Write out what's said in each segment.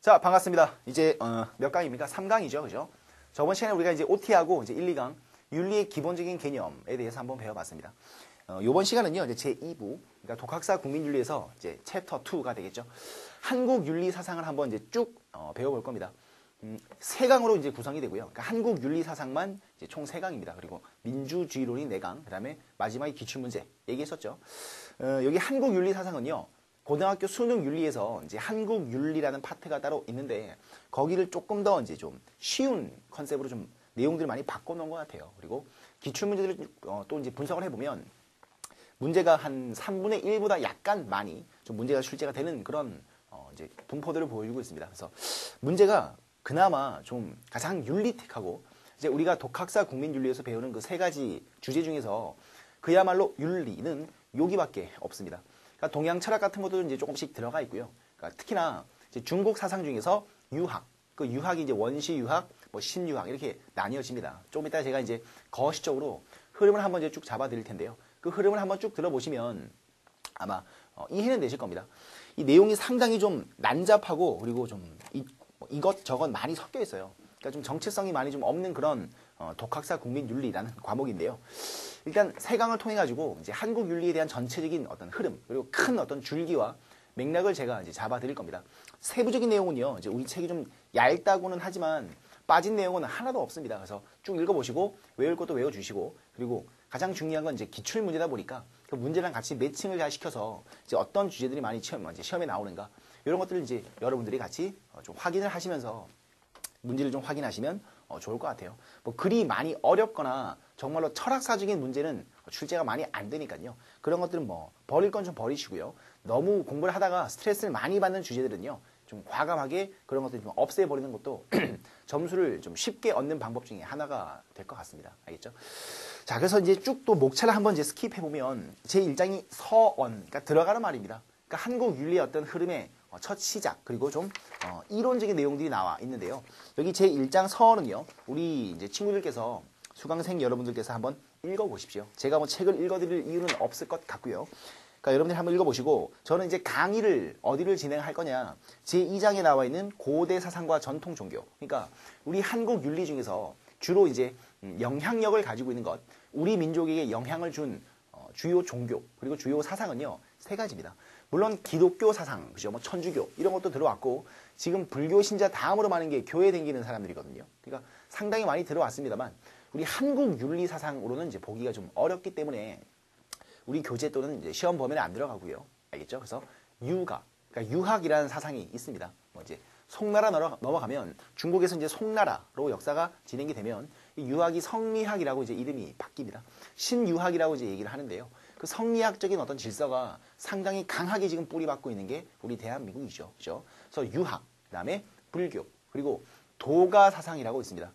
자, 반갑습니다. 이제 몇 강입니까? 3강이죠. 그죠? 저번 시간에 우리가 이제 OT하고 이제 1, 2강 윤리의 기본적인 개념에 대해서 한번 배워봤습니다. 이번 시간은요, 이제 제2부, 그러니까 독학사 국민윤리에서 이제 챕터 2가 되겠죠. 한국 윤리 사상을 한번 이제 쭉 배워볼 겁니다. 3강으로 이제 구성이 되고요. 그러니까 한국 윤리 사상만 이제 총 3강입니다. 그리고 민주주의론이 4강, 그 다음에 마지막에 기출문제 얘기했었죠. 여기 한국 윤리 사상은요, 고등학교 수능 윤리에서 이제 한국 윤리라는 파트가 따로 있는데 거기를 조금 더 이제 좀 쉬운 컨셉으로 좀 내용들을 많이 바꿔놓은 것 같아요. 그리고 기출문제들을 또 이제 분석을 해보면 문제가 한 3분의 1보다 약간 많이 좀 문제가 출제가 되는 그런 이제 분포들을 보여주고 있습니다. 그래서 문제가 그나마 좀 가장 윤리틱하고 이제 우리가 독학사 국민윤리에서 배우는 그 3가지 주제 중에서 그야말로 윤리는 여기밖에 없습니다. 그러니까 동양 철학 같은 것도 이제 조금씩 들어가 있고요. 그러니까 특히나 이제 중국 사상 중에서 유학, 그 유학이 이제 원시 유학, 뭐 신유학 이렇게 나뉘어집니다. 조금 이따 제가 이제 거시적으로 흐름을 한번 이제 쭉 잡아드릴 텐데요. 그 흐름을 한번 쭉 들어보시면 아마 이해는 되실 겁니다. 이 내용이 상당히 좀 난잡하고 그리고 좀 이것저것 많이 섞여 있어요. 그러니까 좀 정체성이 많이 좀 없는 그런 독학사 국민윤리라는 과목인데요. 일단 3강을 통해 가지고 이제 한국 윤리에 대한 전체적인 어떤 흐름 그리고 큰 어떤 줄기와 맥락을 제가 이제 잡아드릴 겁니다. 세부적인 내용은요, 이제 우리 책이 좀 얇다고는 하지만 빠진 내용은 하나도 없습니다. 그래서 쭉 읽어보시고 외울 것도 외워주시고 그리고 가장 중요한 건 이제 기출 문제다 보니까 그 문제랑 같이 매칭을 잘 시켜서 이제 어떤 주제들이 많이 시험에 나오는가 이런 것들을 이제 여러분들이 같이 좀 확인을 하시면서 문제를 좀 확인하시면 좋을 것 같아요. 뭐 글이 많이 어렵거나 정말로 철학사적인 문제는 출제가 많이 안 되니까요. 그런 것들은 뭐 버릴 건 좀 버리시고요. 너무 공부를 하다가 스트레스를 많이 받는 주제들은요. 좀 과감하게 그런 것들 좀 없애버리는 것도 점수를 좀 쉽게 얻는 방법 중에 하나가 될 것 같습니다. 알겠죠? 자, 그래서 이제 쭉 또 목차를 한번 이제 스킵해보면 제 1장이 서원, 그러니까 들어가는 말입니다. 그러니까 한국 윤리의 어떤 흐름의 첫 시작, 그리고 좀 이론적인 내용들이 나와 있는데요. 여기 제 1장 서원은요, 우리 이제 친구들께서 수강생 여러분들께서 한번 읽어보십시오. 제가 뭐 책을 읽어드릴 이유는 없을 것 같고요. 그러니까 여러분들이 한번 읽어보시고 저는 이제 강의를 어디를 진행할 거냐, 제 2장에 나와 있는 고대 사상과 전통 종교, 그러니까 우리 한국 윤리 중에서 주로 이제 영향력을 가지고 있는 것, 우리 민족에게 영향을 준 주요 종교 그리고 주요 사상은요 3가지입니다. 물론 기독교 사상, 그죠? 뭐 천주교 이런 것도 들어왔고 지금 불교 신자 다음으로 많은 게 교회 다니는 사람들이거든요. 그러니까 상당히 많이 들어왔습니다만 우리 한국 윤리 사상으로는 이제 보기가 좀 어렵기 때문에 우리 교재 또는 이제 시험 범위에 안 들어가고요. 알겠죠? 그래서 그러니까 유학이라는 사상이 있습니다. 뭐 이제 송나라 넘어가면 중국에서 이제 송나라로 역사가 진행이 되면 이 유학이 성리학이라고 이제 이름이 바뀝니다. 신유학이라고 이제 얘기를 하는데요. 그 성리학적인 어떤 질서가 상당히 강하게 지금 뿌리박고 있는 게 우리 대한민국이죠. 그죠? 그래서 유학, 그다음에 불교, 그리고 도가 사상이라고 있습니다.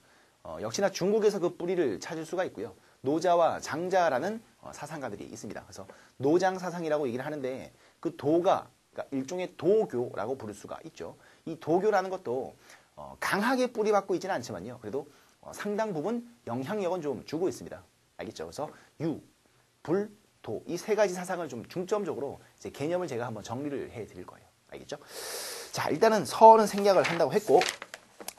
역시나 중국에서 그 뿌리를 찾을 수가 있고요. 노자와 장자라는 사상가들이 있습니다. 그래서 노장 사상이라고 얘기를 하는데 그 도가 그러니까 일종의 도교라고 부를 수가 있죠. 이 도교라는 것도 강하게 뿌리박고 있지는 않지만요. 그래도 상당 부분 영향력은 좀 주고 있습니다. 알겠죠? 그래서 유, 불, 도 이 3가지 사상을 좀 중점적으로 이제 개념을 제가 한번 정리를 해드릴 거예요. 알겠죠? 자, 일단은 서원은 생략을 한다고 했고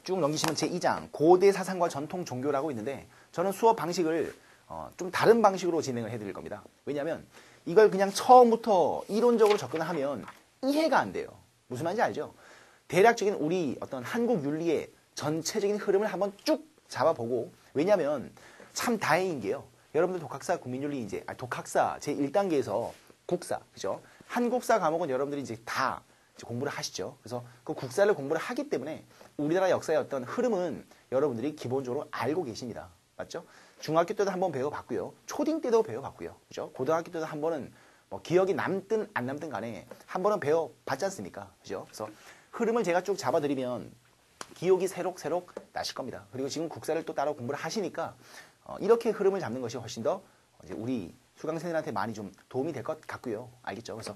쭉 넘기시면 제 2장 고대 사상과 전통 종교라고 있는데 저는 수업 방식을 좀 다른 방식으로 진행을 해드릴 겁니다. 왜냐하면 이걸 그냥 처음부터 이론적으로 접근을 하면 이해가 안 돼요. 무슨 말인지 알죠? 대략적인 우리 어떤 한국 윤리의 전체적인 흐름을 한번 쭉 잡아보고 왜냐하면 참 다행인 게요. 여러분들 독학사 국민윤리 독학사 제 1단계에서 국사, 그죠? 한국사 과목은 여러분들이 이제 다 공부를 하시죠. 그래서 그 국사를 공부를 하기 때문에 우리나라 역사의 어떤 흐름은 여러분들이 기본적으로 알고 계십니다. 맞죠? 중학교 때도 한번 배워봤고요. 초딩 때도 배워봤고요. 그죠? 고등학교 때도 한 번은 뭐 기억이 남든 안 남든 간에 한 번은 배워봤지 않습니까? 그죠? 그래서 흐름을 제가 쭉 잡아드리면 기억이 새록새록 나실 겁니다. 그리고 지금 국사를 또 따로 공부를 하시니까 이렇게 흐름을 잡는 것이 훨씬 더 이제 우리 수강생들한테 많이 좀 도움이 될 것 같고요. 알겠죠? 그래서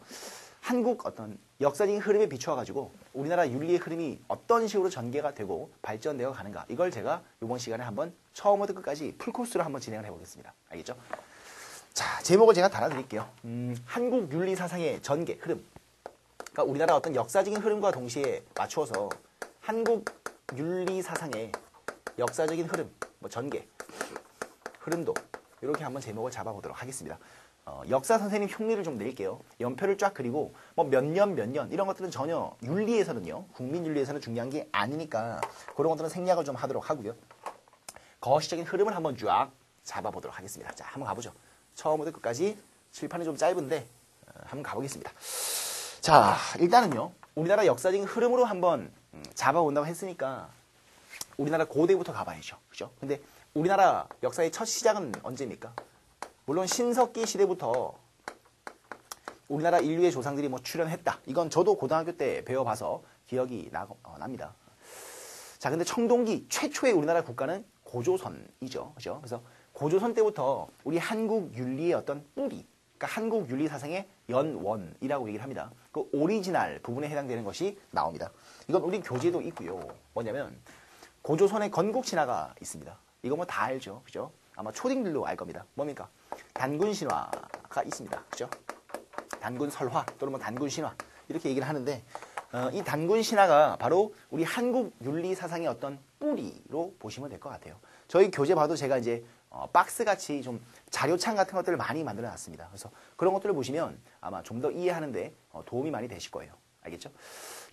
한국 어떤 역사적인 흐름에 비추어가지고 우리나라 윤리의 흐름이 어떤 식으로 전개가 되고 발전되어 가는가 이걸 제가 이번 시간에 한번 처음부터 끝까지 풀코스로 한번 진행을 해보겠습니다. 알겠죠? 자, 제목을 제가 달아드릴게요. 한국 윤리 사상의 전개, 흐름. 그러니까 우리나라 어떤 역사적인 흐름과 동시에 맞추어서 한국 윤리 사상의 역사적인 흐름, 뭐 전개, 흐름도 이렇게 한번 제목을 잡아보도록 하겠습니다. 역사 선생님 흉내를 좀 낼게요. 연표를 쫙 그리고 뭐 몇 년 이런 것들은 전혀 윤리에서는요, 국민 윤리에서는 중요한 게 아니니까 그런 것들은 생략을 좀 하도록 하고요. 거시적인 흐름을 한번 쫙 잡아보도록 하겠습니다. 자, 한번 가보죠. 처음부터 끝까지 칠판이 좀 짧은데 한번 가보겠습니다. 자, 일단은요, 우리나라 역사적인 흐름으로 한번 잡아본다고 했으니까 우리나라 고대부터 가봐야죠. 그죠? 근데 우리나라 역사의 첫 시작은 언제입니까? 물론 신석기 시대부터 우리나라 인류의 조상들이 뭐 출현했다. 이건 저도 고등학교 때 배워봐서 기억이 납니다. 자, 근데 청동기 최초의 우리나라 국가는 고조선이죠. 그죠? 그래서 고조선 때부터 우리 한국 윤리의 어떤 뿌리, 그러니까 한국 윤리 사상의 연원이라고 얘기를 합니다. 그 오리지널 부분에 해당되는 것이 나옵니다. 이건 우리 교재도 있고요. 뭐냐면 고조선의 건국신화가 있습니다. 이거 뭐 다 알죠. 그죠? 아마 초딩들도 알 겁니다. 뭡니까? 단군신화가 있습니다. 그죠? 단군설화 또는 뭐 단군신화 이렇게 얘기를 하는데 이 단군신화가 바로 우리 한국 윤리 사상의 어떤 뿌리로 보시면 될 것 같아요. 저희 교재 봐도 제가 이제 박스같이 좀 자료창 같은 것들을 많이 만들어 놨습니다. 그래서 그런 것들을 보시면 아마 좀 더 이해하는데 도움이 많이 되실 거예요. 알겠죠?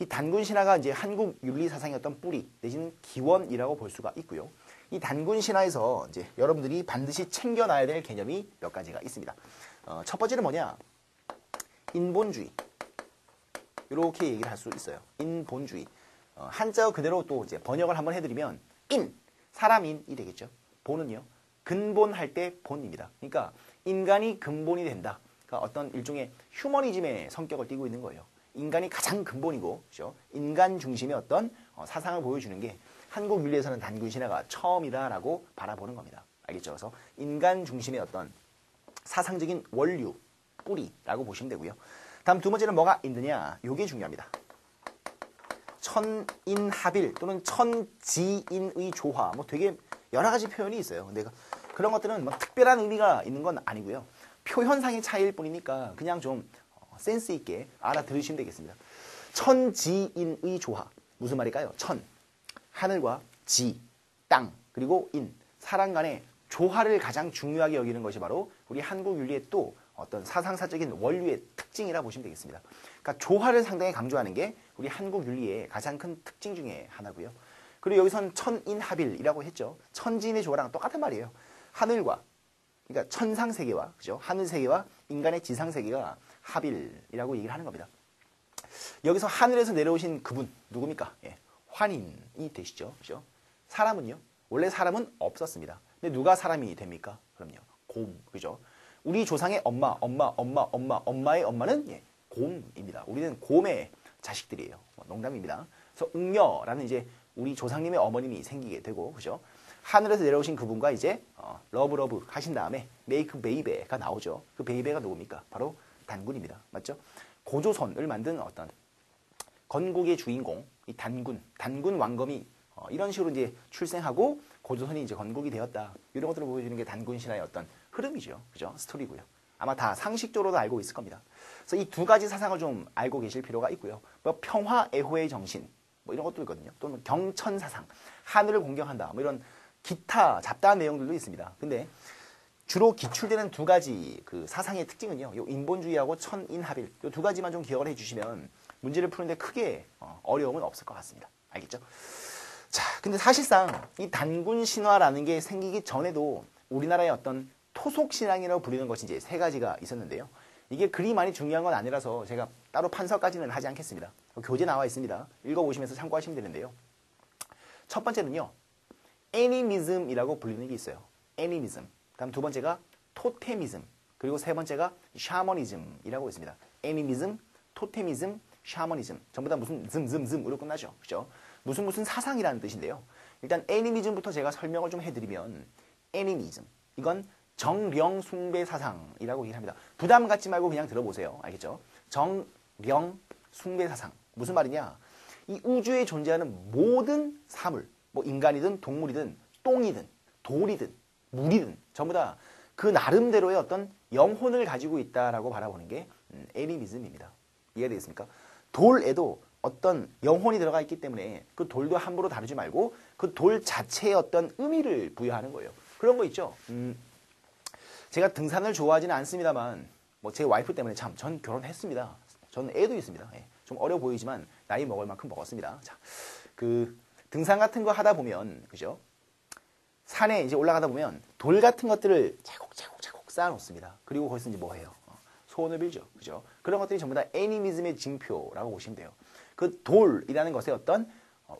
이 단군신화가 이제 한국 윤리 사상의 어떤 뿌리 내지는 기원이라고 볼 수가 있고요. 이 단군신화에서 이제 여러분들이 반드시 챙겨놔야 될 개념이 몇 가지가 있습니다. 첫 번째는 뭐냐? 인본주의. 이렇게 얘기를 할 수 있어요. 인본주의. 한자어 그대로 또 이제 번역을 한번 해드리면 인, 사람인이 되겠죠. 본은요. 근본할 때 본입니다. 그러니까 인간이 근본이 된다. 그러니까 어떤 일종의 휴머니즘의 성격을 띠고 있는 거예요. 인간이 가장 근본이고, 그렇죠? 인간 중심의 어떤 사상을 보여주는 게 한국 윤리에서는 단군신화가 처음이다라고 바라보는 겁니다. 알겠죠? 그래서 인간 중심의 어떤 사상적인 원류, 뿌리라고 보시면 되고요. 다음 두 번째는 뭐가 있느냐? 요게 중요합니다. 천인합일 또는 천지인의 조화, 뭐 되게 여러 가지 표현이 있어요. 근데 그런 것들은 뭐 특별한 의미가 있는 건 아니고요. 표현상의 차이일 뿐이니까 그냥 좀 센스 있게 알아들으시면 되겠습니다. 천지인의 조화. 무슨 말일까요? 천, 하늘과 지, 땅, 그리고 인, 사람 간의 조화를 가장 중요하게 여기는 것이 바로 우리 한국 윤리의 또 어떤 사상사적인 원류의 특징이라 보시면 되겠습니다. 그러니까 조화를 상당히 강조하는 게 우리 한국 윤리의 가장 큰 특징 중에 하나고요. 그리고 여기선 천인합일이라고 했죠. 천지인의 조화랑 똑같은 말이에요. 하늘과, 그러니까 천상세계와, 그죠? 하늘세계와 인간의 지상세계가 합일이라고 얘기를 하는 겁니다. 여기서 하늘에서 내려오신 그분, 누굽니까? 예, 환인이 되시죠. 그죠? 사람은요? 원래 사람은 없었습니다. 근데 누가 사람이 됩니까? 그럼요. 곰, 그죠? 우리 조상의 엄마의 엄마는 예, 곰입니다. 우리는 곰의 자식들이에요. 농담입니다. 그래서 웅녀라는 이제 우리 조상님의 어머님이 생기게 되고, 그죠? 하늘에서 내려오신 그분과 이제 러브 하신 다음에 메이크 베이베가 나오죠. 그 베이베가 누굽니까? 바로 단군입니다. 맞죠? 고조선을 만든 어떤 건국의 주인공, 이 단군 왕검이 이런 식으로 이제 출생하고 고조선이 이제 건국이 되었다. 이런 것들을 보여주는 게 단군신화의 어떤 흐름이죠. 그죠? 스토리고요. 아마 다 상식적으로도 알고 있을 겁니다. 그래서 이 두 가지 사상을 좀 알고 계실 필요가 있고요. 뭐 평화 애호의 정신, 뭐 이런 것도 있거든요. 또는 경천 사상, 하늘을 공경한다. 뭐 이런 기타 잡다한 내용들도 있습니다. 근데 주로 기출되는 두 가지 그 사상의 특징은요. 요 인본주의하고 천인합일 요 두 가지만 좀 기억을 해주시면 문제를 푸는데 크게 어려움은 없을 것 같습니다. 알겠죠? 자, 근데 사실상 이 단군 신화라는 게 생기기 전에도 우리나라의 어떤 토속 신앙이라고 부르는 것이 이제 세 가지가 있었는데요. 이게 그리 많이 중요한 건 아니라서 제가 따로 판서까지는 하지 않겠습니다. 교재 나와 있습니다. 읽어보시면서 참고하시면 되는데요. 첫 번째는요. 애니미즘이라고 불리는 게 있어요. 애니미즘. 다음 두 번째가 토테미즘. 그리고 세 번째가 샤머니즘이라고 있습니다. 애니미즘, 토테미즘, 샤머니즘. 전부 다 무슨 즘으로 끝나죠. 그죠? 무슨 사상이라는 뜻인데요. 일단 애니미즘부터 제가 설명을 좀 해드리면 애니미즘. 이건 정령 숭배 사상이라고 얘기를 합니다. 부담 갖지 말고 그냥 들어보세요. 알겠죠? 정령 숭배 사상. 무슨 말이냐? 이 우주에 존재하는 모든 사물, 뭐 인간이든 동물이든 똥이든 돌이든 물이든 전부 다 그 나름대로의 어떤 영혼을 가지고 있다라고 바라보는 게 애니미즘입니다. 이해가 되겠습니까? 돌에도 어떤 영혼이 들어가 있기 때문에 그 돌도 함부로 다루지 말고 그 돌 자체의 어떤 의미를 부여하는 거예요. 그런 거 있죠. 제가 등산을 좋아하지는 않습니다만 뭐 제 와이프 때문에 참 전 결혼했습니다. 전 애도 있습니다. 예, 좀 어려 보이지만 나이 먹을 만큼 먹었습니다. 자, 그 등산 같은 거 하다 보면 그죠? 산에 이제 올라가다 보면 돌 같은 것들을 차곡차곡 쌓아놓습니다. 그리고 거기서 이제 뭐 해요? 소원을 빌죠. 그죠? 그런 것들이 전부 다 애니미즘의 징표라고 보시면 돼요. 그 돌이라는 것에 어떤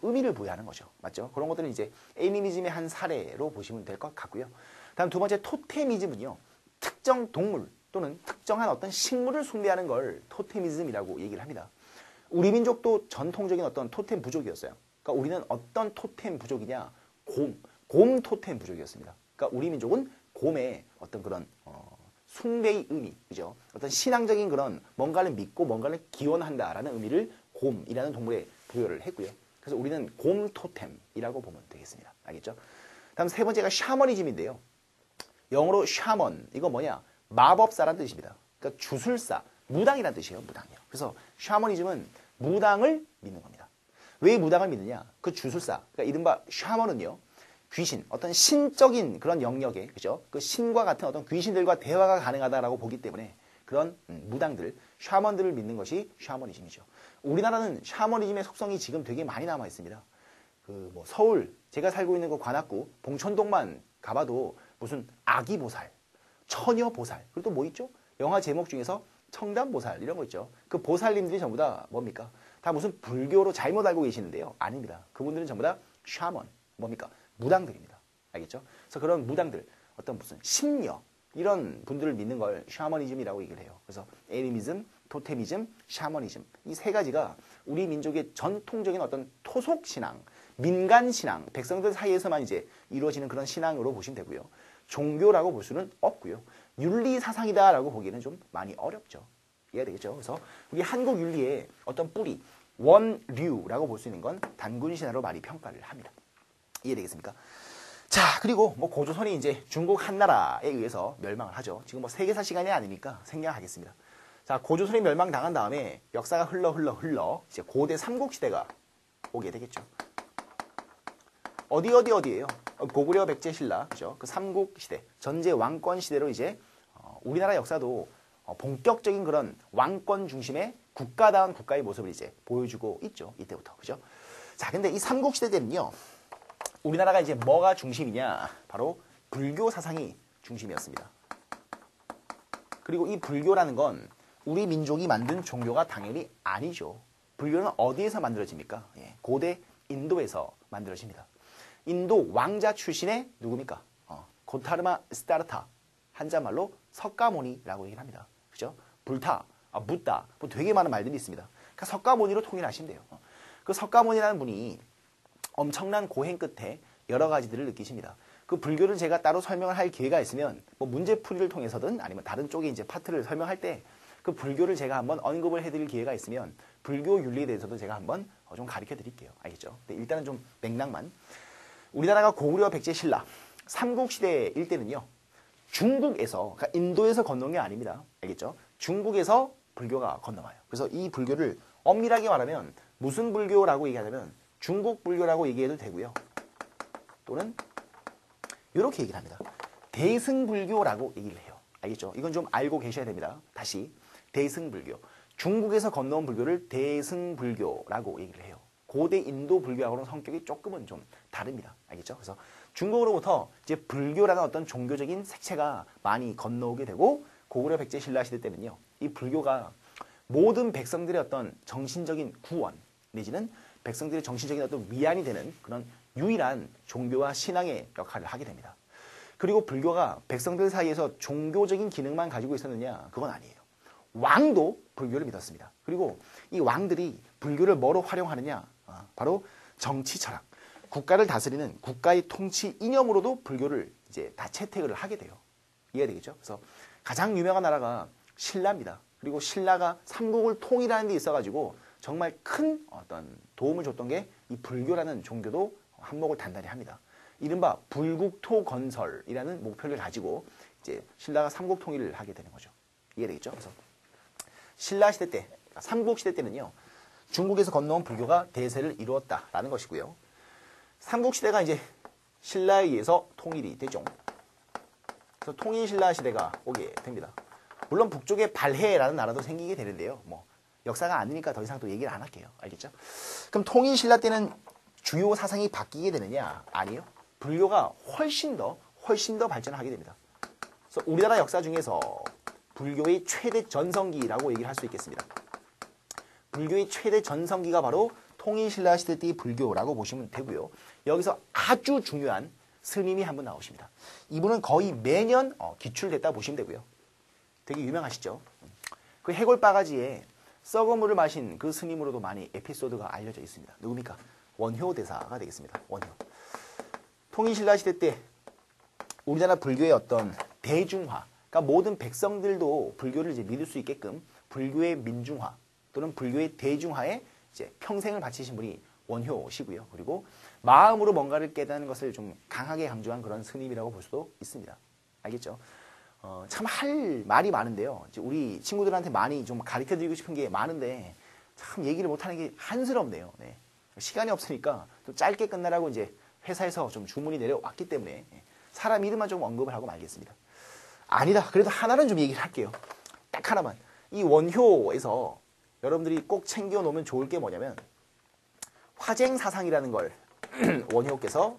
의미를 부여하는 거죠. 맞죠? 그런 것들은 이제 애니미즘의 한 사례로 보시면 될 것 같고요. 다음 두 번째 토테미즘은요. 특정 동물 또는 특정한 어떤 식물을 숭배하는 걸 토테미즘이라고 얘기를 합니다. 우리 민족도 전통적인 어떤 토템 부족이었어요. 그러니까 우리는 어떤 토템 부족이냐? 곰 토템 부족이었습니다. 그러니까 우리 민족은 곰의 어떤 그런 숭배의 의미, 그죠? 어떤 신앙적인 그런 뭔가를 믿고 뭔가를 기원한다라는 의미를 곰이라는 동물에 부여를 했고요. 그래서 우리는 곰 토템이라고 보면 되겠습니다. 알겠죠? 다음 세 번째가 샤머니즘인데요. 영어로 샤먼, 이거 뭐냐? 마법사란 뜻입니다. 그러니까 주술사, 무당이란 뜻이에요. 무당이요. 그래서 샤머니즘은 무당을 믿는 겁니다. 왜 무당을 믿느냐? 그 주술사, 그러니까 이른바 샤먼은요. 귀신, 어떤 신적인 그런 영역에, 그죠? 그 신과 같은 어떤 귀신들과 대화가 가능하다라고 보기 때문에 그런 무당들, 샤먼들을 믿는 것이 샤머니즘이죠. 우리나라는 샤머니즘의 속성이 지금 되게 많이 남아 있습니다. 그 뭐 서울, 제가 살고 있는 그 관악구, 봉천동만 가봐도 무슨 아기보살, 처녀보살, 그리고 또 뭐 있죠? 영화 제목 중에서 청담보살 이런 거 있죠. 그 보살님들이 전부 다 뭡니까? 다 무슨 불교로 잘못 알고 계시는데요. 아닙니다. 그분들은 전부 다 샤먼, 뭡니까? 무당들입니다. 알겠죠? 그래서 그런 무당들, 어떤 무슨 신녀, 이런 분들을 믿는 걸 샤머니즘이라고 얘기를 해요. 그래서 애니미즘, 토테미즘, 샤머니즘, 이 세 가지가 우리 민족의 전통적인 어떤 토속신앙, 민간신앙, 백성들 사이에서만 이제 이루어지는 그런 신앙으로 보시면 되고요. 종교라고 볼 수는 없고요. 윤리사상이다라고 보기에는 좀 많이 어렵죠. 이해가 되겠죠? 그래서 우리 한국 윤리의 어떤 뿌리, 원류라고 볼 수 있는 건 단군신화로 많이 평가를 합니다. 이해되겠습니까? 자, 그리고 뭐 고조선이 이제 중국 한나라에 의해서 멸망을 하죠. 지금 뭐 세계사 시간이 아니니까 생략하겠습니다. 자, 고조선이 멸망당한 다음에 역사가 흘러 이제 고대 삼국시대가 오게 되겠죠. 어디예요? 고구려 백제 신라, 그죠? 그 삼국시대, 전제 왕권 시대로 이제 우리나라 역사도 본격적인 그런 왕권 중심의 국가다운 국가의 모습을 이제 보여주고 있죠. 이때부터, 그죠? 자, 근데 이 삼국시대 때는요. 우리나라가 이제 뭐가 중심이냐? 바로 불교 사상이 중심이었습니다. 그리고 이 불교라는 건 우리 민족이 만든 종교가 당연히 아니죠. 불교는 어디에서 만들어집니까? 예, 고대 인도에서 만들어집니다. 인도 왕자 출신의 누굽니까? 고타르마 스타르타, 한자말로 석가모니라고 얘기를 합니다. 그죠? 불타, 붓다, 뭐 되게 많은 말들이 있습니다. 그러니까 석가모니로 통일하시면 돼요. 그 석가모니라는 분이 엄청난 고행 끝에 여러 가지들을 느끼십니다. 그 불교를 제가 따로 설명을 할 기회가 있으면 뭐 문제풀이를 통해서든 아니면 다른 쪽에 이제 파트를 설명할 때 그 불교를 제가 한번 언급을 해드릴 기회가 있으면 불교 윤리에 대해서도 제가 한번 좀 가르쳐 드릴게요. 알겠죠? 근데 일단은 좀 맥락만. 우리나라가 고구려 백제 신라 삼국시대일 때는요. 중국에서, 그러니까 인도에서 건너온 게 아닙니다. 알겠죠? 중국에서 불교가 건너와요. 그래서 이 불교를 엄밀하게 말하면 무슨 불교라고 얘기하냐면 중국 불교라고 얘기해도 되고요. 또는 이렇게 얘기를 합니다. 대승불교라고 얘기를 해요. 알겠죠? 이건 좀 알고 계셔야 됩니다. 다시 대승불교. 중국에서 건너온 불교를 대승불교라고 얘기를 해요. 고대 인도 불교하고는 성격이 조금은 좀 다릅니다. 알겠죠? 그래서 중국으로부터 이제 불교라는 어떤 종교적인 색채가 많이 건너오게 되고 고구려 백제 신라 시대 때는요. 이 불교가 모든 백성들의 어떤 정신적인 구원 내지는 백성들의 정신적인 어떤 위안이 되는 그런 유일한 종교와 신앙의 역할을 하게 됩니다. 그리고 불교가 백성들 사이에서 종교적인 기능만 가지고 있었느냐? 그건 아니에요. 왕도 불교를 믿었습니다. 그리고 이 왕들이 불교를 뭐로 활용하느냐? 바로 정치 철학, 국가를 다스리는 국가의 통치 이념으로도 불교를 이제 다 채택을 하게 돼요. 이해되겠죠? 그래서 가장 유명한 나라가 신라입니다. 그리고 신라가 삼국을 통일하는 데 있어가지고 정말 큰 어떤 도움을 줬던 게 이 불교라는 종교도 한몫을 단단히 합니다. 이른바 불국토 건설이라는 목표를 가지고 이제 신라가 삼국 통일을 하게 되는 거죠. 이해되겠죠? 그래서 신라 시대 때, 삼국 시대 때는요, 중국에서 건너온 불교가 대세를 이루었다라는 것이고요. 삼국시대가 이제 신라에 의해서 통일이 되죠. 그래서 통일신라 시대가 오게 됩니다. 물론 북쪽에 발해라는 나라도 생기게 되는데요. 뭐 역사가 아니니까 더 이상 또 얘기를 안 할게요. 알겠죠? 그럼 통일신라 때는 주요 사상이 바뀌게 되느냐? 아니요. 불교가 훨씬 더 발전하게 됩니다. 그래서 우리나라 역사 중에서 불교의 최대 전성기라고 얘기를 할 수 있겠습니다. 불교의 최대 전성기가 바로 통일신라 시대 때의 불교라고 보시면 되고요. 여기서 아주 중요한 스님이 한 분 나오십니다. 이분은 거의 매년 기출됐다 보시면 되고요. 되게 유명하시죠? 그 해골 바가지에 썩은 물을 마신 그 스님으로도 많이 에피소드가 알려져 있습니다. 누굽니까? 원효 대사가 되겠습니다. 원효. 통일신라 시대 때 우리나라 불교의 어떤 대중화, 그러니까 모든 백성들도 불교를 이제 믿을 수 있게끔 불교의 민중화 또는 불교의 대중화에 이제 평생을 바치신 분이 원효시고요. 그리고 마음으로 뭔가를 깨닫는 것을 좀 강하게 강조한 그런 스님이라고 볼 수도 있습니다. 알겠죠? 참 할 말이 많은데요. 이제 우리 친구들한테 많이 좀 가르쳐 드리고 싶은 게 많은데 참 얘기를 못하는 게 한스럽네요. 네. 시간이 없으니까 또 짧게 끝나라고 이제 회사에서 좀 주문이 내려왔기 때문에 사람 이름만 좀 언급을 하고 말겠습니다. 아니다. 그래도 하나는 좀 얘기를 할게요. 딱 하나만. 이 원효에서 여러분들이 꼭 챙겨 놓으면 좋을 게 뭐냐면 화쟁 사상이라는 걸 원효께서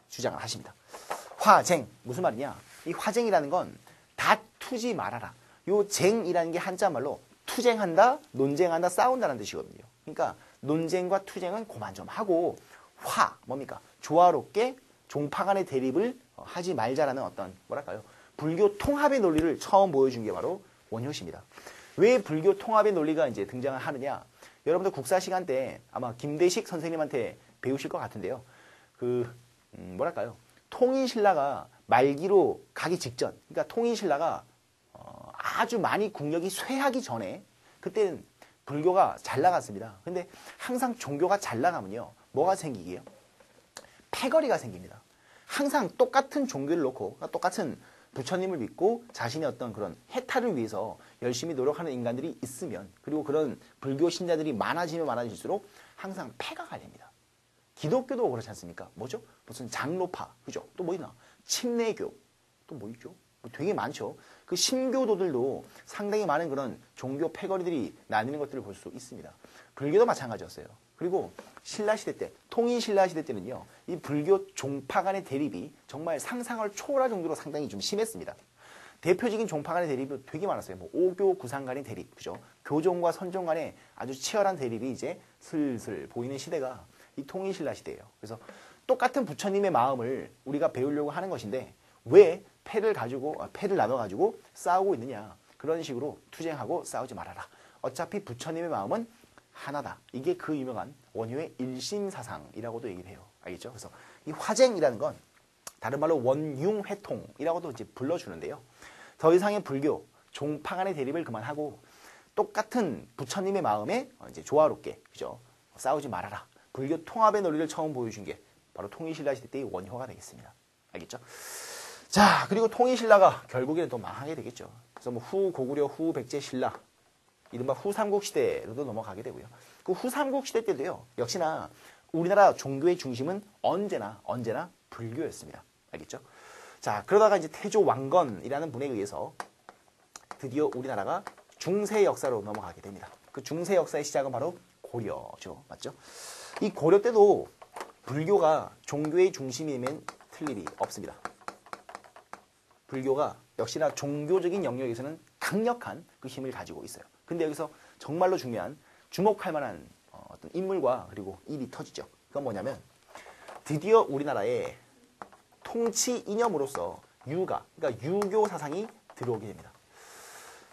주장을 하십니다. 화쟁, 무슨 말이냐? 이 화쟁이라는 건 다투지 말아라. 요 쟁이라는 게 한자말로 투쟁한다, 논쟁한다, 싸운다는 뜻이거든요. 그러니까 논쟁과 투쟁은 그만 좀 하고 뭡니까? 조화롭게 종파 간의 대립을 하지 말자라는 어떤 뭐랄까요? 불교 통합의 논리를 처음 보여준 게 바로 원효시입니다. 왜 불교 통합의 논리가 이제 등장을 하느냐? 여러분들 국사 시간 때 아마 김대식 선생님한테 배우실 것 같은데요. 뭐랄까요? 통일신라가 말기로 가기 직전, 그러니까 통일신라가 아주 많이 국력이 쇠하기 전에 그때는 불교가 잘 나갔습니다. 근데 항상 종교가 잘 나가면요. 뭐가 생기게요? 패거리가 생깁니다. 항상 똑같은 종교를 놓고 똑같은 부처님을 믿고 자신의 어떤 그런 해탈을 위해서 열심히 노력하는 인간들이 있으면 그리고 그런 불교 신자들이 많아지면 많아질수록 항상 패가 갈립니다. 기독교도 그렇지 않습니까? 뭐죠? 무슨 장로파, 그죠? 또 뭐 있나? 침례교, 또 뭐 있죠? 되게 많죠. 그 신교도들도 상당히 많은 그런 종교 패거리들이 나뉘는 것들을 볼 수 있습니다. 불교도 마찬가지였어요. 그리고 신라시대 때, 통일신라시대 때는요, 이 불교 종파 간의 대립이 정말 상상을 초월할 정도로 상당히 좀 심했습니다. 대표적인 종파 간의 대립이 되게 많았어요. 뭐 오교 구상 간의 대립, 그죠? 교종과 선종 간의 아주 치열한 대립이 이제 슬슬 보이는 시대가 이 통일신라 시대예요. 그래서 똑같은 부처님의 마음을 우리가 배우려고 하는 것인데 왜 패를 나눠가지고 싸우고 있느냐. 그런 식으로 투쟁하고 싸우지 말아라. 어차피 부처님의 마음은 하나다. 이게 그 유명한 원효의 일심사상이라고도 얘기를 해요. 알겠죠? 그래서 이 화쟁이라는 건 다른 말로 원융회통이라고도 이제 불러주는데요. 더 이상의 불교, 종파 간의 대립을 그만하고 똑같은 부처님의 마음에 이제 조화롭게, 그죠? 싸우지 말아라. 불교 통합의 논리를 처음 보여준 게 바로 통일신라 시대 때의 원효가 되겠습니다. 알겠죠? 자, 그리고 통일신라가 결국에는 또 망하게 되겠죠. 그래서 뭐 후 고구려, 후 백제 신라, 이른바 후삼국시대로도 넘어가게 되고요. 그 후삼국시대 때도요, 역시나 우리나라 종교의 중심은 언제나 불교였습니다. 알겠죠? 자, 그러다가 이제 태조 왕건이라는 분에 의해서 드디어 우리나라가 중세 역사로 넘어가게 됩니다. 그 중세 역사의 시작은 바로 고려죠. 맞죠? 이 고려 때도 불교가 종교의 중심이면 틀 일이 없습니다. 불교가 역시나 종교적인 영역에서는 강력한 그 힘을 가지고 있어요. 근데 여기서 정말로 중요한 주목할 만한 어떤 인물과 그리고 일이 터지죠. 그건 뭐냐면 드디어 우리나라에 통치 이념으로서 그러니까 유교 사상이 들어오게 됩니다.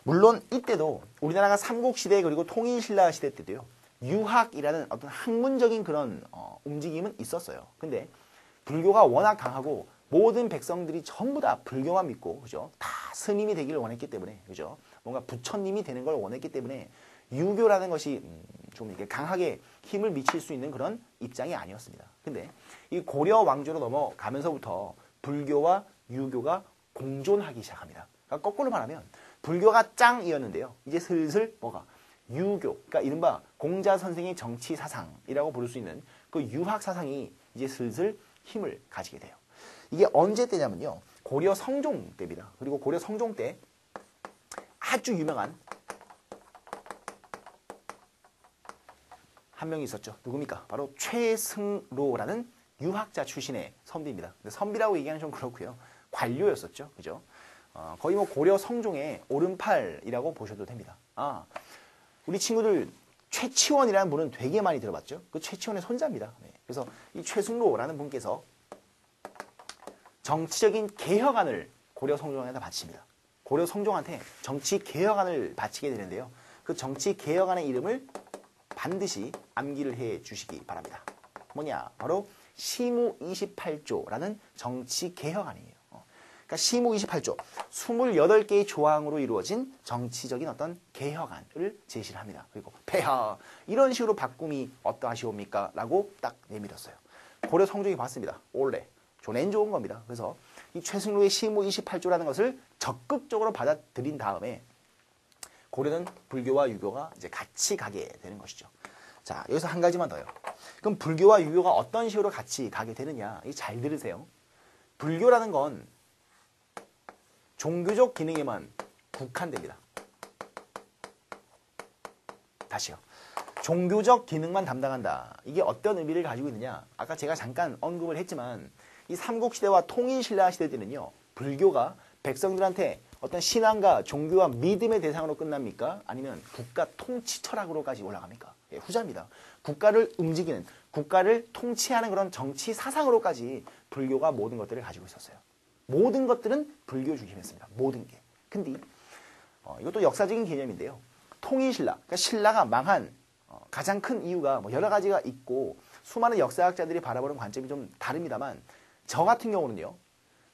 물론 이때도 우리나라가 삼국시대 그리고 통일신라 시대 때도요. 유학이라는 어떤 학문적인 그런 움직임은 있었어요. 근데 불교가 워낙 강하고 모든 백성들이 전부 다 불교만 믿고, 그죠? 다 스님이 되기를 원했기 때문에, 그죠? 뭔가 부처님이 되는 걸 원했기 때문에 유교라는 것이 좀 이렇게 강하게 힘을 미칠 수 있는 그런 입장이 아니었습니다. 근데 이 고려 왕조로 넘어가면서부터 불교와 유교가 공존하기 시작합니다. 그러니까 거꾸로 말하면 불교가 짱이었는데요. 이제 슬슬 뭐가 유교, 그러니까 이른바 공자 선생의 정치 사상이라고 부를 수 있는 그 유학 사상이 이제 슬슬 힘을 가지게 돼요. 이게 언제 때냐면요. 고려 성종 때입니다. 그리고 고려 성종 때 아주 유명한 한 명이 있었죠. 누굽니까? 바로 최승로라는 유학자 출신의 선비입니다. 근데 선비라고 얘기하는 좀 그렇고요. 관료였었죠. 그죠? 거의 뭐 고려 성종의 오른팔이라고 보셔도 됩니다. 우리 친구들 최치원이라는 분은 되게 많이 들어봤죠. 그 최치원의 손자입니다. 네. 그래서 이 최승로라는 분께서 정치적인 개혁안을 고려 성종한테 바칩니다. 고려 성종한테 정치 개혁안을 바치게 되는데요. 그 정치 개혁안의 이름을 반드시 암기를 해 주시기 바랍니다. 뭐냐? 바로 시무 28조라는 정치 개혁안이에요. 그러니까 시무 28조, 28개의 조항으로 이루어진 정치적인 어떤 개혁안을 제시를 합니다. 그리고 폐하, 이런 식으로 바꿈이 어떠하시옵니까? 라고 딱 내밀었어요. 고려 성종이 봤습니다. 올레, 좋은 좋은 겁니다. 그래서 이 최승로의 시무 28조라는 것을 적극적으로 받아들인 다음에 고려는 불교와 유교가 이제 같이 가게 되는 것이죠. 자, 여기서 한 가지만 더요. 그럼 불교와 유교가 어떤 식으로 같이 가게 되느냐? 잘 들으세요. 불교라는 건 종교적 기능에만 국한됩니다. 다시요. 종교적 기능만 담당한다. 이게 어떤 의미를 가지고 있느냐? 아까 제가 잠깐 언급을 했지만 이 삼국시대와 통일신라 시대 때는요. 불교가 백성들한테 어떤 신앙과 종교와 믿음의 대상으로 끝납니까? 아니면 국가 통치 철학으로까지 올라갑니까? 예, 후자입니다. 국가를 움직이는, 국가를 통치하는 그런 정치 사상으로까지 불교가 모든 것들을 가지고 있었어요. 모든 것들은 불교 중심이었습니다. 모든 게. 근데 이것도 역사적인 개념인데요. 통일신라, 그러니까 신라가 망한 가장 큰 이유가 뭐 여러 가지가 있고 수많은 역사학자들이 바라보는 관점이 좀 다릅니다만 저 같은 경우는요.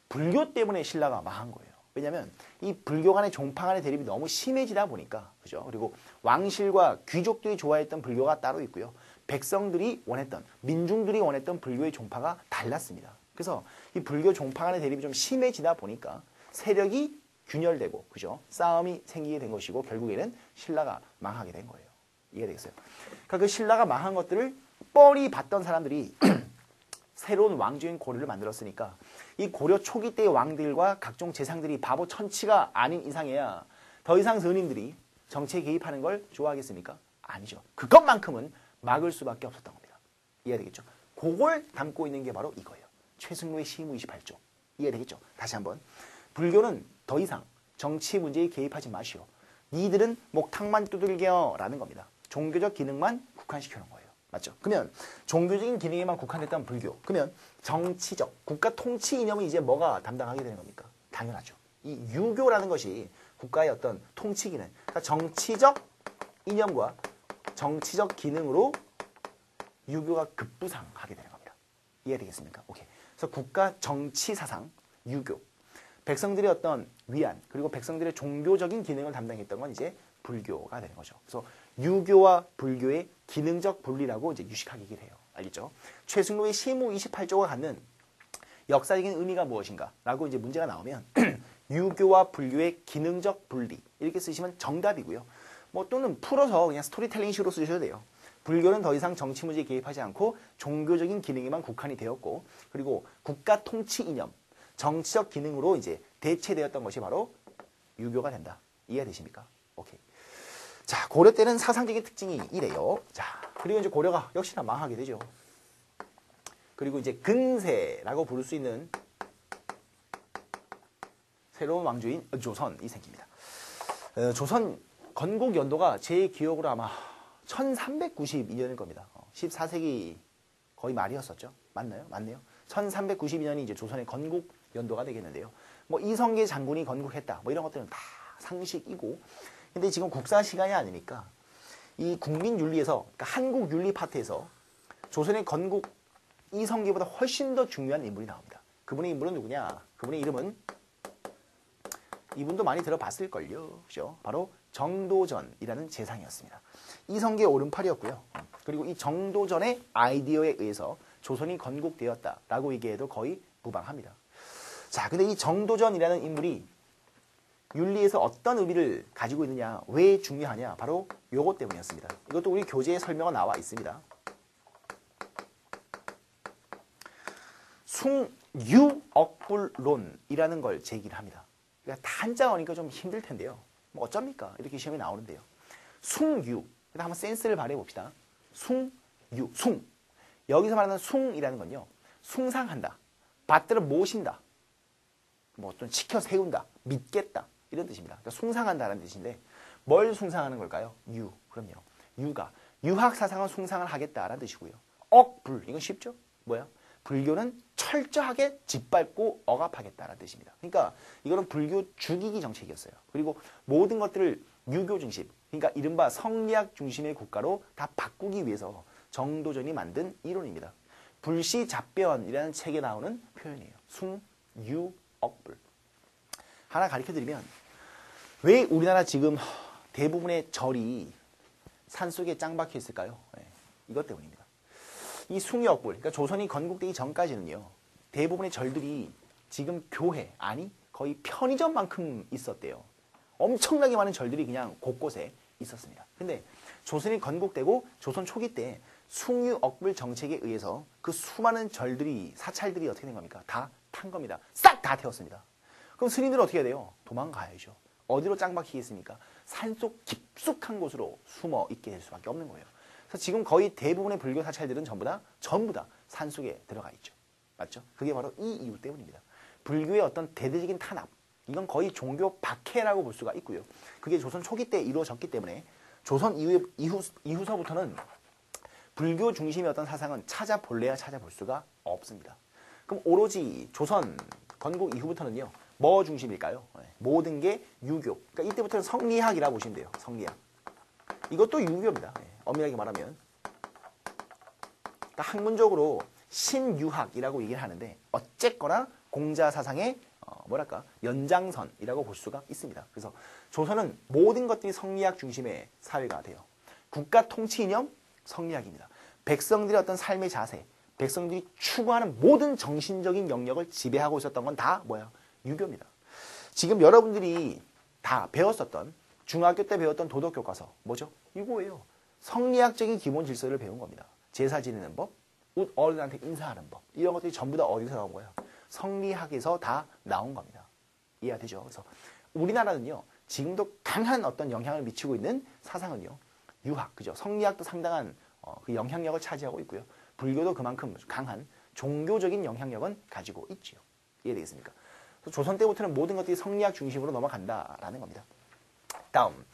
불교 때문에 신라가 망한 거예요. 왜냐하면 이 불교 간의 종파 간의 대립이 너무 심해지다 보니까, 그죠? 그리고 왕실과 귀족들이 좋아했던 불교가 따로 있고요. 백성들이 원했던, 민중들이 원했던 불교의 종파가 달랐습니다. 그래서 이 불교 종파 간의 대립이 좀 심해지다 보니까 세력이 균열되고, 그죠? 싸움이 생기게 된 것이고, 결국에는 신라가 망하게 된 거예요. 이해되겠어요? 그러니까 그 신라가 망한 것들을 뻔히 봤던 사람들이 새로운 왕조인 고려를 만들었으니까 이 고려 초기 때의 왕들과 각종 재상들이 바보 천치가 아닌 이상해야 더 이상 선임들이 정치에 개입하는 걸 좋아하겠습니까? 아니죠. 그것만큼은 막을 수밖에 없었던 겁니다. 이해되겠죠? 그걸 담고 있는 게 바로 이거예요. 최승로의 시무 28조. 이해되겠죠? 다시 한번. 불교는 더 이상 정치 문제에 개입하지 마시오. 니들은 목탁만 두들겨 라는 겁니다. 종교적 기능만 국한시켜 놓은 거예요. 맞죠? 그러면 종교적인 기능에만 국한됐던 불교. 그러면 정치적, 국가 통치 이념은 이제 뭐가 담당하게 되는 겁니까? 당연하죠. 이 유교라는 것이 국가의 어떤 통치 기능, 그러니까 정치적 이념과 정치적 기능으로 유교가 급부상하게 되는 겁니다. 이해되겠습니까? 오케이. 그래서 국가 정치 사상, 유교. 백성들의 어떤 위안, 그리고 백성들의 종교적인 기능을 담당했던 건 이제 불교가 되는 거죠. 그래서 유교와 불교의 기능적 분리라고 이제 유식하게 돼요. 알겠죠? 최승로의 시무 28조가 갖는 역사적인 의미가 무엇인가? 라고 이제 문제가 나오면 유교와 불교의 기능적 분리 이렇게 쓰시면 정답이고요. 뭐 또는 풀어서 그냥 스토리텔링식으로 쓰셔도 돼요. 불교는 더 이상 정치 문제에 개입하지 않고 종교적인 기능에만 국한이 되었고, 그리고 국가 통치 이념, 정치적 기능으로 이제 대체되었던 것이 바로 유교가 된다. 이해되십니까? 오케이. 자, 고려 때는 사상적인 특징이 이래요. 자, 그리고 이제 고려가 역시나 망하게 되죠. 그리고 이제 근세라고 부를 수 있는 새로운 왕조인 조선이 생깁니다. 조선 건국 연도가 제 기억으로 아마 1392년일 겁니다. 14세기 거의 말이었었죠. 맞나요? 맞네요. 1392년이 이제 조선의 건국 연도가 되겠는데요. 뭐 이성계 장군이 건국했다. 뭐 이런 것들은 다 상식이고, 근데 지금 국사 시간이 아니니까 이 국민윤리에서, 그러니까 한국윤리 파트에서 조선의 건국 이성계보다 훨씬 더 중요한 인물이 나옵니다. 그분의 인물은 누구냐? 그분의 이름은 이분도 많이 들어봤을걸요. 그죠? 바로 정도전이라는 재상이었습니다. 이성계 오른팔이었고요. 그리고 이 정도전의 아이디어에 의해서 조선이 건국되었다라고 얘기해도 거의 무방합니다. 자, 근데 이 정도전이라는 인물이 윤리에서 어떤 의미를 가지고 있느냐, 왜 중요하냐, 바로 요것 때문이었습니다. 이것도 우리 교재에 설명가 나와 있습니다. 숭유억불론이라는 걸 제기를 합니다. 그러니까 한자어니까 좀 힘들 텐데요. 뭐 어쩝니까? 이렇게 시험에 나오는데요. 숭유. 일단 한번 센스를 발휘해 봅시다. 숭유, 숭. 여기서 말하는 숭이라는 건요. 숭상한다. 받들어 모신다. 뭐 좀 지켜 세운다. 믿겠다. 이런 뜻입니다. 그러니까 숭상한다라는 뜻인데 뭘 숭상하는 걸까요? 유. 그럼요. 유가. 유학사상은 숭상을 하겠다라는 뜻이고요. 억불. 이건 쉽죠? 뭐야? 불교는 철저하게 짓밟고 억압하겠다라는 뜻입니다. 그러니까 이거는 불교 죽이기 정책이었어요. 그리고 모든 것들을 유교 중심, 그러니까 이른바 성리학 중심의 국가로 다 바꾸기 위해서 정도전이 만든 이론입니다. 불시잡변이라는 책에 나오는 표현이에요. 숭유억불. 하나 가르쳐드리면 왜 우리나라 지금 대부분의 절이 산속에 짱 박혀 있을까요? 네, 이것 때문입니다. 이 숭유억불, 그러니까 조선이 건국되기 전까지는요. 대부분의 절들이 지금 교회, 아니 거의 편의점만큼 있었대요. 엄청나게 많은 절들이 그냥 곳곳에 있었습니다. 근데 조선이 건국되고 조선 초기 때 숭유억불 정책에 의해서 그 수많은 절들이, 사찰들이 어떻게 된 겁니까? 다 탄 겁니다. 싹 다 태웠습니다. 그럼 스님들은 어떻게 해야 돼요? 도망가야죠. 어디로 짱 박히겠습니까? 산속 깊숙한 곳으로 숨어 있게 될 수밖에 없는 거예요. 그래서 지금 거의 대부분의 불교 사찰들은 전부 다 산속에 들어가 있죠. 맞죠? 그게 바로 이 이유 때문입니다. 불교의 어떤 대대적인 탄압, 이건 거의 종교 박해라고 볼 수가 있고요. 그게 조선 초기 때 이루어졌기 때문에 조선 이후서부터는 불교 중심의 어떤 사상은 찾아볼래야 찾아볼 수가 없습니다. 그럼 오로지 조선 건국 이후부터는요. 뭐 중심일까요? 모든 게 유교. 그러니까 이때부터는 성리학이라고 보시면 돼요. 성리학. 이것도 유교입니다. 엄밀하게 말하면. 그러니까 학문적으로 신유학이라고 얘기를 하는데 어쨌거나 공자사상의 연장선이라고 볼 수가 있습니다. 그래서 조선은 모든 것들이 성리학 중심의 사회가 돼요. 국가 통치 이념 성리학입니다. 백성들의 어떤 삶의 자세, 백성들이 추구하는 모든 정신적인 영역을 지배하고 있었던 건 다 유교입니다. 지금 여러분들이 다 배웠었던 중학교 때 배웠던 도덕교과서 뭐죠? 이거예요. 성리학적인 기본 질서를 배운 겁니다. 제사 지내는 법, 어른한테 인사하는 법, 이런 것들이 전부 다 어디서 나온 거예요? 성리학에서 다 나온 겁니다. 이해가 되죠? 그래서 우리나라는요, 지금도 강한 어떤 영향을 미치고 있는 사상은요, 유학, 그죠? 성리학도 상당한 그 영향력을 차지하고 있고요. 불교도 그만큼 강한 종교적인 영향력은 가지고 있지요. 이해되겠습니까? 그래서 조선 때부터는 모든 것들이 성리학 중심으로 넘어간다라는 겁니다. 다음,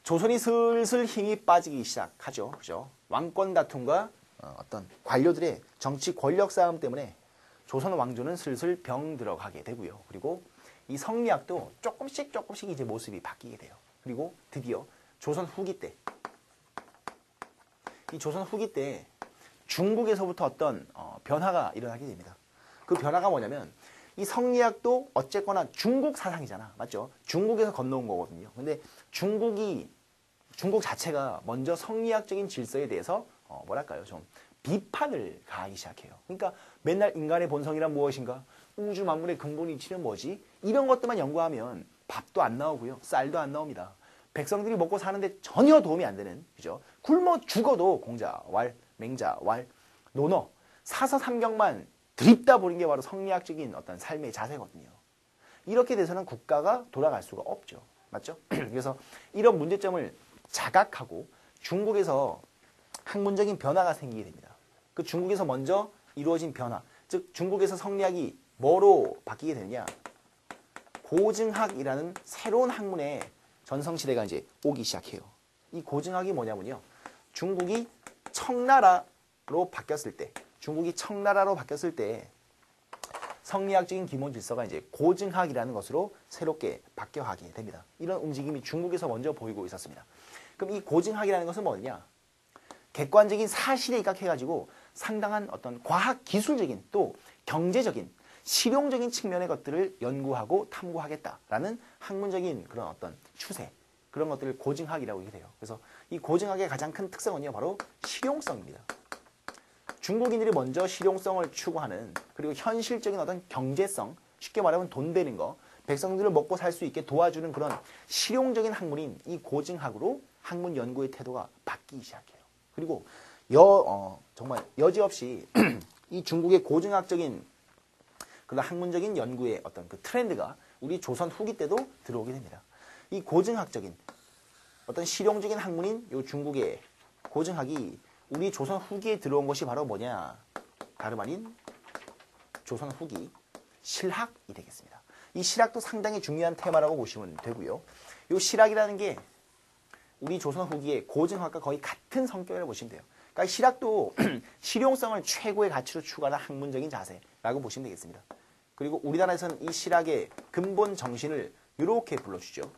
조선이 슬슬 힘이 빠지기 시작하죠. 그죠? 왕권 다툼과 어떤 관료들의 정치 권력 싸움 때문에 조선 왕조는 슬슬 병 들어가게 되고요. 그리고 이 성리학도 조금씩 이제 모습이 바뀌게 돼요. 그리고 드디어 조선 후기 때, 이 조선 후기 때 중국에서부터 어떤 변화가 일어나게 됩니다. 그 변화가 뭐냐면 이 성리학도 어쨌거나 중국 사상이잖아. 맞죠? 중국에서 건너온 거거든요. 근데 중국 자체가 먼저 성리학적인 질서에 대해서 좀 비판을 가하기 시작해요. 그러니까 맨날 인간의 본성이란 무엇인가? 우주 만물의 근본 이치는 뭐지? 이런 것들만 연구하면 밥도 안 나오고요. 쌀도 안 나옵니다. 백성들이 먹고 사는데 전혀 도움이 안 되는, 그죠? 굶어 죽어도 공자, 왈, 맹자, 왈, 논어, 사서삼경만 드립다 보는 게 바로 성리학적인 어떤 삶의 자세거든요. 이렇게 돼서는 국가가 돌아갈 수가 없죠. 맞죠? 그래서 이런 문제점을 자각하고 중국에서 학문적인 변화가 생기게 됩니다. 그 중국에서 먼저 이루어진 변화, 즉 중국에서 성리학이 뭐로 바뀌게 되느냐? 고증학이라는 새로운 학문의 전성시대가 이제 오기 시작해요. 이 고증학이 뭐냐면요. 중국이 청나라로 바뀌었을 때 성리학적인 기본 질서가 이제 고증학이라는 것으로 새롭게 바뀌어가게 됩니다. 이런 움직임이 중국에서 먼저 보이고 있었습니다. 그럼 이 고증학이라는 것은 뭐냐? 객관적인 사실에 입각해가지고 상당한 어떤 과학 기술적인 또 경제적인 실용적인 측면의 것들을 연구하고 탐구하겠다라는 학문적인 그런 어떤 추세, 그런 것들을 고증학이라고 얘기해요. 그래서 이 고증학의 가장 큰 특성은요, 바로 실용성입니다. 중국인들이 먼저 실용성을 추구하는, 그리고 현실적인 어떤 경제성, 쉽게 말하면 돈 되는 거, 백성들을 먹고 살 수 있게 도와주는 그런 실용적인 학문인 이 고증학으로 학문 연구의 태도가 바뀌기 시작해요. 그리고 정말 여지없이 이 중국의 고증학적인 그런 학문적인 연구의 어떤 그 트렌드가 우리 조선 후기 때도 들어오게 됩니다. 이 고증학적인 어떤 실용적인 학문인 이 중국의 고증학이 우리 조선 후기에 들어온 것이 바로 뭐냐? 다름 아닌 조선 후기 실학이 되겠습니다. 이 실학도 상당히 중요한 테마라고 보시면 되고요. 이 실학이라는 게 우리 조선 후기의 고증학과 거의 같은 성격이라고 보시면 돼요. 그러니까 실학도 실용성을 최고의 가치로 추구하는 학문적인 자세라고 보시면 되겠습니다. 그리고 우리나라에서는 이 실학의 근본 정신을 이렇게 불러주죠.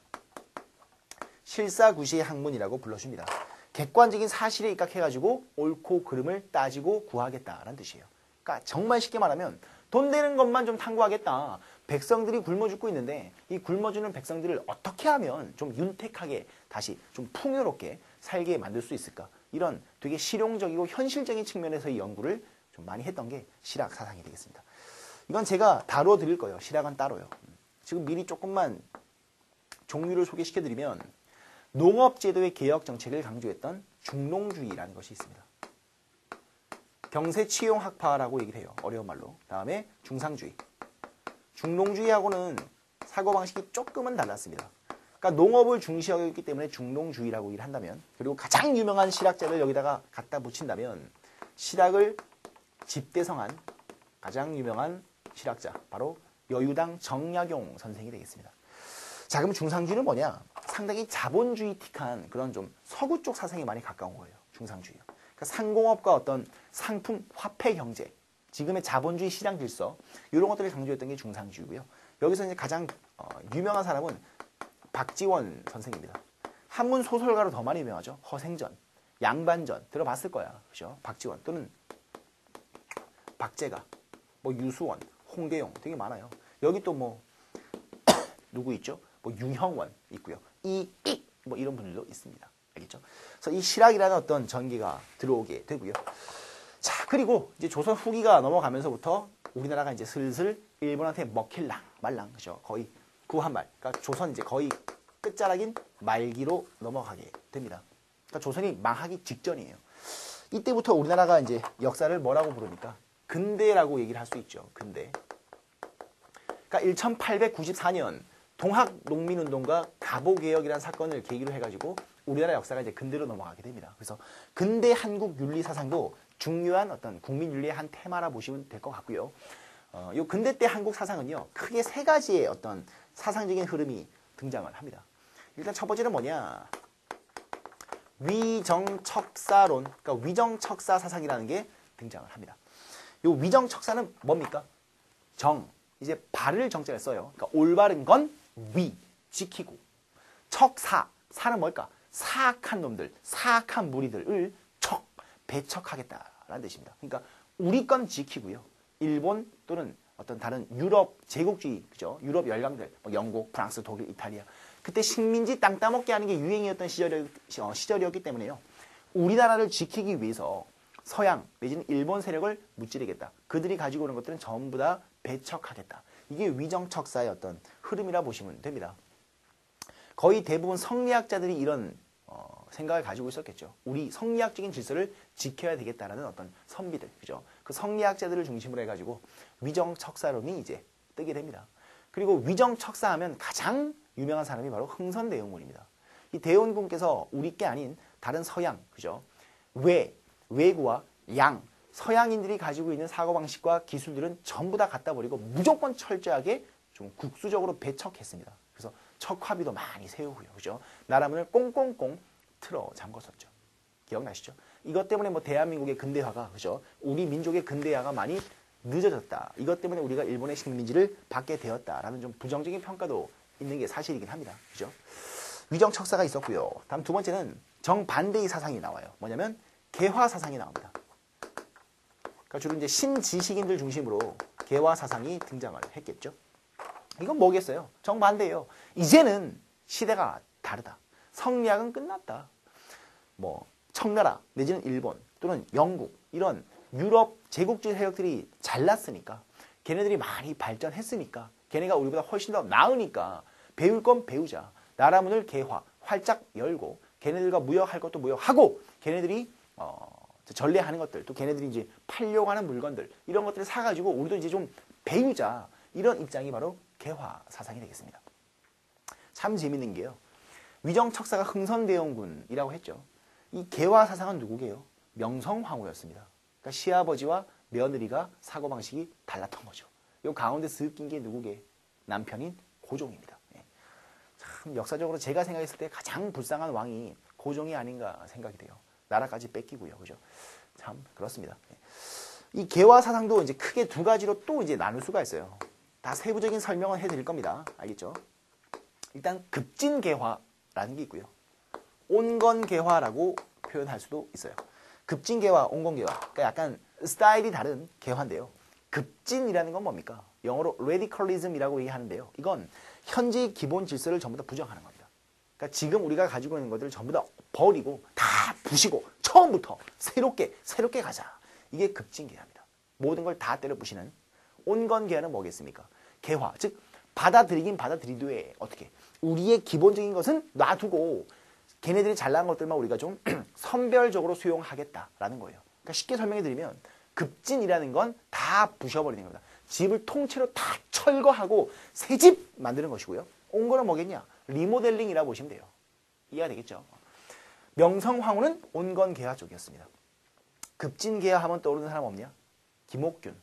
실사구시의 학문이라고 불러줍니다. 객관적인 사실에 입각해가지고 옳고 그름을 따지고 구하겠다라는 뜻이에요. 그러니까 정말 쉽게 말하면 돈 되는 것만 좀 탐구하겠다. 백성들이 굶어 죽고 있는데 이 굶어 죽는 백성들을 어떻게 하면 좀 윤택하게 다시 좀 풍요롭게 살게 만들 수 있을까? 이런 되게 실용적이고 현실적인 측면에서의 연구를 좀 많이 했던 게 실학 사상이 되겠습니다. 이건 제가 다루어 드릴 거예요. 실학은 따로요. 지금 미리 조금만 종류를 소개시켜드리면 농업제도의 개혁 정책을 강조했던 중농주의라는 것이 있습니다. 경세치용학파라고 얘기를 해요. 어려운 말로. 다음에 중상주의. 중농주의하고는 사고방식이 조금은 달랐습니다. 그러니까 농업을 중시하기 때문에 중농주의라고 얘기를 한다면, 그리고 가장 유명한 실학자를 여기다가 갖다 붙인다면 실학을 집대성한 가장 유명한 실학자, 바로 여유당 정약용 선생이 되겠습니다. 자, 그럼 중상주의는 뭐냐? 상당히 자본주의틱한 그런 좀 서구 쪽 사상에 많이 가까운 거예요. 중상주의. 그러니까 상공업과 어떤 상품 화폐 경제, 지금의 자본주의 시장 질서, 이런 것들을 강조했던 게 중상주의고요. 여기서 이제 가장 유명한 사람은 박지원 선생입니다. 한문 소설가로 더 많이 유명하죠. 허생전, 양반전 들어봤을 거야. 그죠? 박지원 또는 박재가, 뭐 유수원, 홍대용 되게 많아요. 여기 또 뭐 누구 있죠? 뭐 유형원 있고요. 뭐 이런 분들도 있습니다. 알겠죠? 그래서 이 실학이라는 어떤 전기가 들어오게 되고요. 자, 그리고 이제 조선 후기가 넘어가면서부터 우리나라가 이제 슬슬 일본한테 먹힐랑 말랑, 그죠? 거의 구한말. 그러니까 조선 이제 거의 끝자락인 말기로 넘어가게 됩니다. 그러니까 조선이 망하기 직전이에요. 이때부터 우리나라가 이제 역사를 뭐라고 부릅니까? 근대라고 얘기를 할 수 있죠. 근대. 그러니까 1894년 동학농민운동과 갑오개혁이라는 사건을 계기로 해가지고 우리나라 역사가 이제 근대로 넘어가게 됩니다. 그래서 근대 한국 윤리 사상도 중요한 어떤 국민 윤리의 한 테마라 보시면 될 것 같고요. 요 근대 때 한국 사상은요, 크게 세 가지의 어떤 사상적인 흐름이 등장을 합니다. 일단 첫 번째는 뭐냐? 위정척사론, 그러니까 위정척사 사상이라는 게 등장을 합니다. 요 위정척사는 뭡니까? 이제 바를 정자를 써요. 그러니까 올바른 건 위, 지키고. 척사, 사는 뭘까? 사악한 놈들, 사악한 무리들을 배척하겠다라는 뜻입니다. 그러니까 우리 건 지키고요. 일본 또는 어떤 다른 유럽 제국주의, 그죠? 유럽 열강들, 뭐 영국, 프랑스, 독일, 이탈리아. 그때 식민지 땅 따먹게 하는 게 유행이었던 시절이었기 때문에요. 우리나라를 지키기 위해서 서양 내지는 일본 세력을 무찌르겠다. 그들이 가지고 오는 것들은 전부 다 배척하겠다. 이게 위정척사의 어떤 흐름이라 보시면 됩니다. 거의 대부분 성리학자들이 이런 생각을 가지고 있었겠죠. 우리 성리학적인 질서를 지켜야 되겠다라는 어떤 선비들, 그죠? 그 성리학자들을 중심으로 해가지고 위정척사론이 이제 뜨게 됩니다. 그리고 위정척사하면 가장 유명한 사람이 바로 흥선대원군입니다. 이 대원군께서 우리 게 아닌 다른 서양, 그죠? 외구와 양, 서양인들이 가지고 있는 사고방식과 기술들은 전부 다 갖다 버리고 무조건 철저하게 좀 국수적으로 배척했습니다. 그래서 척화비도 많이 세우고요. 그죠? 나라문을 꽁꽁꽁 틀어 잠궜었죠. 기억나시죠? 이것 때문에 뭐 대한민국의 근대화가, 그죠? 우리 민족의 근대화가 많이 늦어졌다. 이것 때문에 우리가 일본의 식민지를 받게 되었다라는 좀 부정적인 평가도 있는 게 사실이긴 합니다. 그죠? 위정척사가 있었고요. 다음 두 번째는 정반대의 사상이 나와요. 뭐냐면 개화 사상이 나옵니다. 그러니까 주로 이제 신지식인들 중심으로 개화 사상이 등장을 했겠죠. 이건 뭐겠어요? 정반대예요. 이제는 시대가 다르다. 성리학은 끝났다. 뭐 청나라 내지는 일본 또는 영국 이런 유럽 제국주의 세력들이 잘났으니까 걔네들이 많이 발전했으니까 걔네가 우리보다 훨씬 더 나으니까 배울 건 배우자. 나라 문을 개화, 활짝 열고 걔네들과 무역할 것도 무역하고 걔네들이 전래하는 것들 또 걔네들이 이제 팔려고 하는 물건들 이런 것들을 사가지고 우리도 이제 좀 배우자. 이런 입장이 바로 개화 사상이 되겠습니다. 참 재밌는 게요. 위정척사가 흥선대원군이라고 했죠. 이 개화 사상은 누구게요? 명성황후였습니다. 그러니까 시아버지와 며느리가 사고방식이 달랐던 거죠. 요 가운데 슥 낀 게 누구게? 남편인 고종입니다. 예. 참 역사적으로 제가 생각했을 때 가장 불쌍한 왕이 고종이 아닌가 생각이 돼요. 나라까지 뺏기고요. 그죠? 참 그렇습니다. 예. 이 개화 사상도 이제 크게 두 가지로 또 이제 나눌 수가 있어요. 다 세부적인 설명은 해드릴 겁니다. 알겠죠? 일단 급진개화라는 게 있고요. 온건개화라고 표현할 수도 있어요. 급진개화, 온건개화. 그러니까 약간 스타일이 다른 개화인데요. 급진이라는 건 뭡니까? 영어로 radicalism이라고 얘기하는데요. 이건 현재의 기본 질서를 전부 다 부정하는 겁니다. 그러니까 지금 우리가 가지고 있는 것들을 전부 다 버리고 다 부시고 처음부터 새롭게 가자. 이게 급진개화입니다. 모든 걸 다 때려 부시는 온건개화는 뭐겠습니까? 개화, 즉 받아들이긴 받아들이되 어떻게 우리의 기본적인 것은 놔두고 걔네들이 잘난 것들만 우리가 좀 선별적으로 수용하겠다라는 거예요. 그러니까 쉽게 설명해 드리면 급진이라는 건 다 부셔버리는 겁니다. 집을 통째로 다 철거하고 새 집 만드는 것이고요. 온 거는 뭐겠냐? 리모델링이라고 보시면 돼요. 이해가 되겠죠? 명성황후는 온건개화 쪽이었습니다. 급진개화 하면 떠오르는 사람 없냐? 김옥균,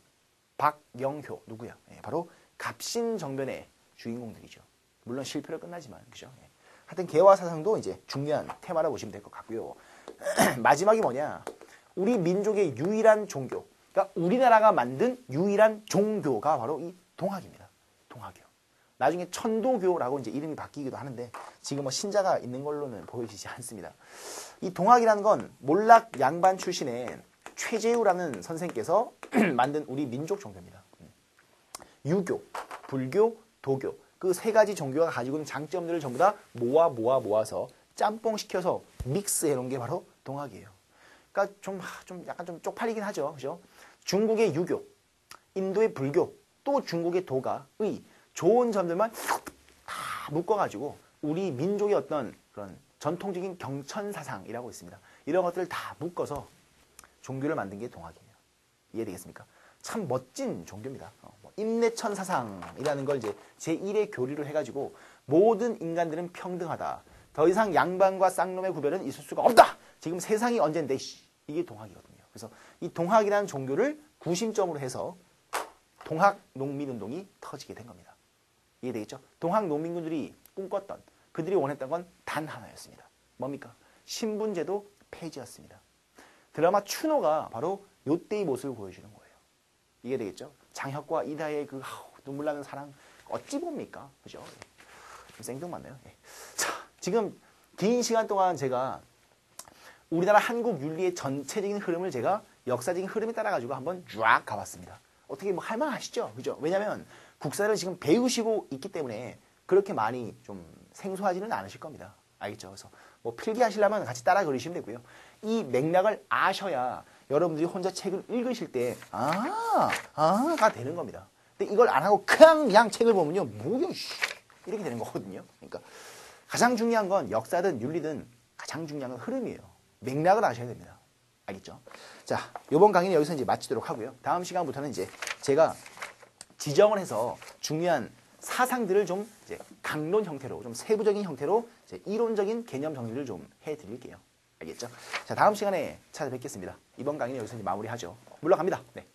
박영효 누구야? 예, 바로 갑신정변의 주인공들이죠. 물론 실패로 끝나지만 그죠? 예. 하여튼 개화 사상도 이제 중요한 테마라고 보시면 될 것 같고요. 마지막이 뭐냐? 우리 민족의 유일한 종교, 그러니까 우리나라가 만든 유일한 종교가 바로 이 동학입니다. 동학교. 나중에 천도교라고 이제 이름이 바뀌기도 하는데 지금 뭐 신자가 있는 걸로는 보여지지 않습니다. 이 동학이라는 건 몰락 양반 출신의 최재우라는 선생께서 만든 우리 민족 종교입니다. 유교, 불교, 도교 그 세 가지 종교가 가지고 있는 장점들을 전부 다 모아서 짬뽕시켜서 믹스해 놓은 게 바로 동학이에요. 그러니까 좀 약간 좀 쪽팔리긴 하죠. 그죠? 중국의 유교, 인도의 불교, 또 중국의 도가의 좋은 점들만 다 묶어가지고 우리 민족의 어떤 그런 전통적인 경천사상이라고 있습니다. 이런 것들을 다 묶어서 종교를 만든 게 동학이에요. 이해되겠습니까? 참 멋진 종교입니다. 임내천 사상이라는 걸 이제 제1의 교리로 해가지고 모든 인간들은 평등하다. 더 이상 양반과 쌍놈의 구별은 있을 수가 없다. 지금 세상이 언젠데 이게 동학이거든요. 그래서 이 동학이라는 종교를 구심점으로 해서 동학 농민운동이 터지게 된 겁니다. 이해되겠죠? 동학 농민군들이 꿈꿨던 그들이 원했던 건 단 하나였습니다. 뭡니까? 신분제도 폐지였습니다. 드라마 추노가 바로 요때의 모습을 보여주는 거예요. 이해되겠죠? 장혁과 이다의 그 눈물 나는 사랑 어찌 봅니까? 그죠? 생뚱맞네요. 예. 자, 지금 긴 시간 동안 제가 우리나라 한국 윤리의 전체적인 흐름을 제가 역사적인 흐름에 따라 가지고 한번 쫙 가봤습니다. 어떻게 뭐 할만하시죠? 그죠? 왜냐하면 국사를 지금 배우시고 있기 때문에 그렇게 많이 좀 생소하지는 않으실 겁니다. 알겠죠? 그래서 뭐 필기하시려면 같이 따라 그리시면 되고요. 이 맥락을 아셔야 여러분들이 혼자 책을 읽으실 때 가 되는 겁니다. 근데 이걸 안 하고 그냥 책을 보면요. 뭐야 이렇게 되는 거거든요. 그러니까 가장 중요한 건 역사든 윤리든 가장 중요한 건 흐름이에요. 맥락을 아셔야 됩니다. 알겠죠? 자, 이번 강의는 여기서 이제 마치도록 하고요. 다음 시간부터는 이제 제가 지정을 해서 중요한 사상들을 좀 이제 강론 형태로, 좀 세부적인 형태로 이제 이론적인 개념 정리를 좀 해드릴게요. 알겠죠? 자, 다음 시간에 찾아뵙겠습니다. 이번 강의는 여기서 이제 마무리하죠. 물러갑니다. 네.